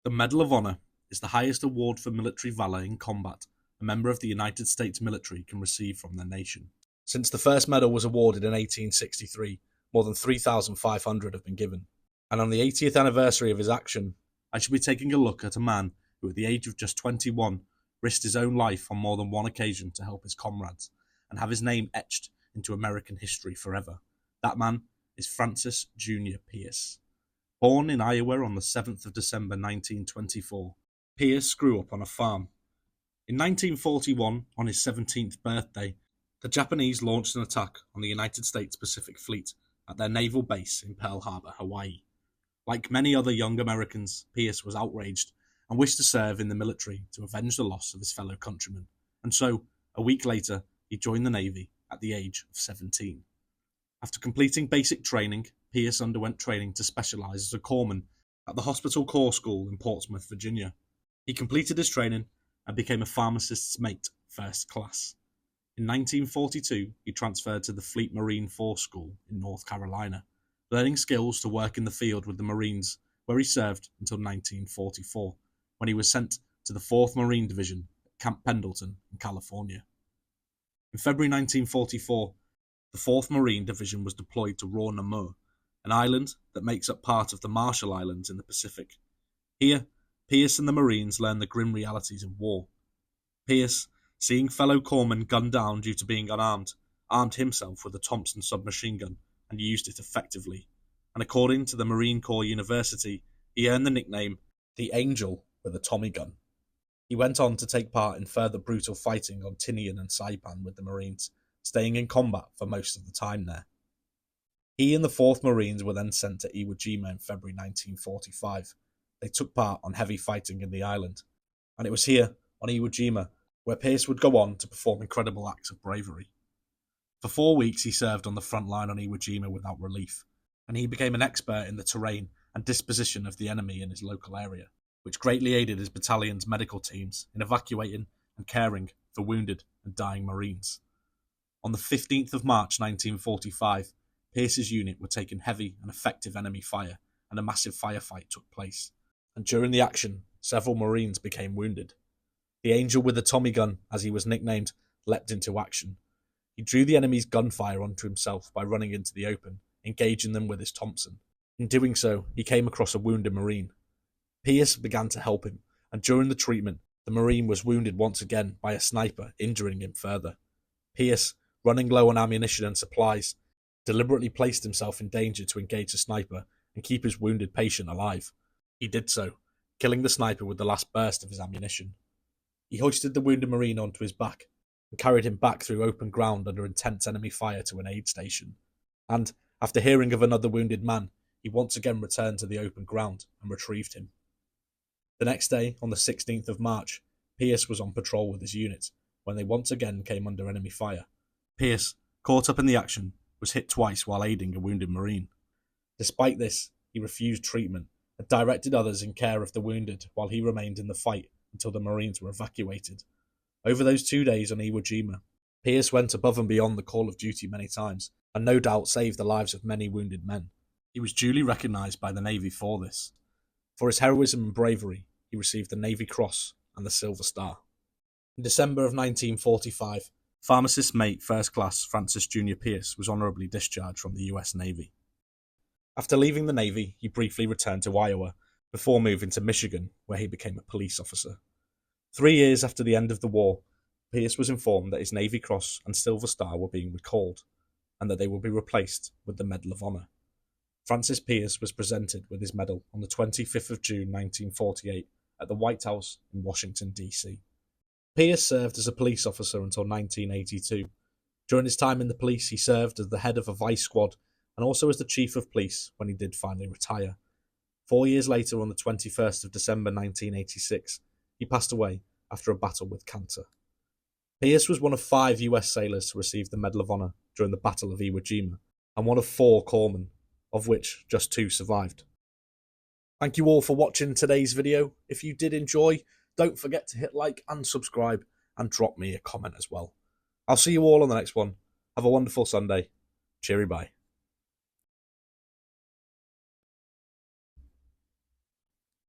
The Medal of Honor is the highest award for military valor in combat a member of the United States military can receive from their nation. Since the first medal was awarded in 1863, more than 3,500 have been given. And on the 80th anniversary of his action, I shall be taking a look at a man who at the age of just 21 risked his own life on more than one occasion to help his comrades and have his name etched into American history forever. That man is Francis Jr. Pierce. Born in Iowa on the 7th of December 1924, Pierce grew up on a farm. In 1941, on his 17th birthday, the Japanese launched an attack on the United States Pacific Fleet at their naval base in Pearl Harbor, Hawaii. Like many other young Americans, Pierce was outraged and wished to serve in the military to avenge the loss of his fellow countrymen, and so, a week later, he joined the Navy at the age of 17. After completing basic training, Pierce underwent training to specialize as a corpsman at the Hospital Corps School in Portsmouth, Virginia. He completed his training and became a pharmacist's mate, first class. In 1942, he transferred to the Fleet Marine Force School in North Carolina, learning skills to work in the field with the Marines, where he served until 1944, when he was sent to the 4th Marine Division at Camp Pendleton in California. In February 1944, the 4th Marine Division was deployed to Raw Namur, an island that makes up part of the Marshall Islands in the Pacific. Here, Pierce and the Marines learned the grim realities of war. Pierce, seeing fellow corpsmen gunned down due to being unarmed, armed himself with a Thompson submachine gun and used it effectively. And according to the Marine Corps University, he earned the nickname the Angel with a Tommy gun. He went on to take part in further brutal fighting on Tinian and Saipan with the Marines, staying in combat for most of the time there. He and the 4th Marines were then sent to Iwo Jima in February 1945. They took part on heavy fighting in the island, and it was here, on Iwo Jima, where Pierce would go on to perform incredible acts of bravery. For 4 weeks he served on the front line on Iwo Jima without relief, and he became an expert in the terrain and disposition of the enemy in his local area, which greatly aided his battalion's medical teams in evacuating and caring for wounded and dying Marines. On the 15th of March 1945, Pierce's unit were taking heavy and effective enemy fire, and a massive firefight took place. And during the action, several Marines became wounded. The Angel with the Tommy gun, as he was nicknamed, leapt into action. He drew the enemy's gunfire onto himself by running into the open, engaging them with his Thompson. In doing so, he came across a wounded Marine. Pierce began to help him, and during the treatment, the Marine was wounded once again by a sniper, injuring him further. Pierce, running low on ammunition and supplies, deliberately placed himself in danger to engage the sniper and keep his wounded patient alive. He did so, killing the sniper with the last burst of his ammunition. He hoisted the wounded Marine onto his back and carried him back through open ground under intense enemy fire to an aid station. And, after hearing of another wounded man, he once again returned to the open ground and retrieved him. The next day, on the 16th of March, Pierce was on patrol with his unit when they once again came under enemy fire. Pierce, caught up in the action, was hit twice while aiding a wounded Marine. Despite this, he refused treatment and directed others in care of the wounded while he remained in the fight until the Marines were evacuated. Over those 2 days on Iwo Jima, Pierce went above and beyond the call of duty many times, and no doubt saved the lives of many wounded men. He was duly recognised by the Navy for this. For his heroism and bravery, he received the Navy Cross and the Silver Star. In December of 1945, pharmacist's mate First Class Francis Jr. Pierce was honourably discharged from the US Navy. After leaving the Navy, he briefly returned to Iowa, before moving to Michigan, where he became a police officer. 3 years after the end of the war, Pierce was informed that his Navy Cross and Silver Star were being recalled, and that they would be replaced with the Medal of Honor. Francis Pierce was presented with his medal on the 25th of June 1948 at the White House in Washington, D.C. Pierce served as a police officer until 1982. During his time in the police, he served as the head of a vice squad and also as the chief of police when he did finally retire. 4 years later, on the 21st of December 1986, he passed away after a battle with cancer. Pierce was one of 5 US sailors to receive the Medal of Honor during the Battle of Iwo Jima, and one of 4 corpsmen, of which just 2 survived. Thank you all for watching today's video. If you did enjoy, don't forget to hit like and subscribe, and drop me a comment as well. I'll see you all on the next one. Have a wonderful Sunday. Cheery bye.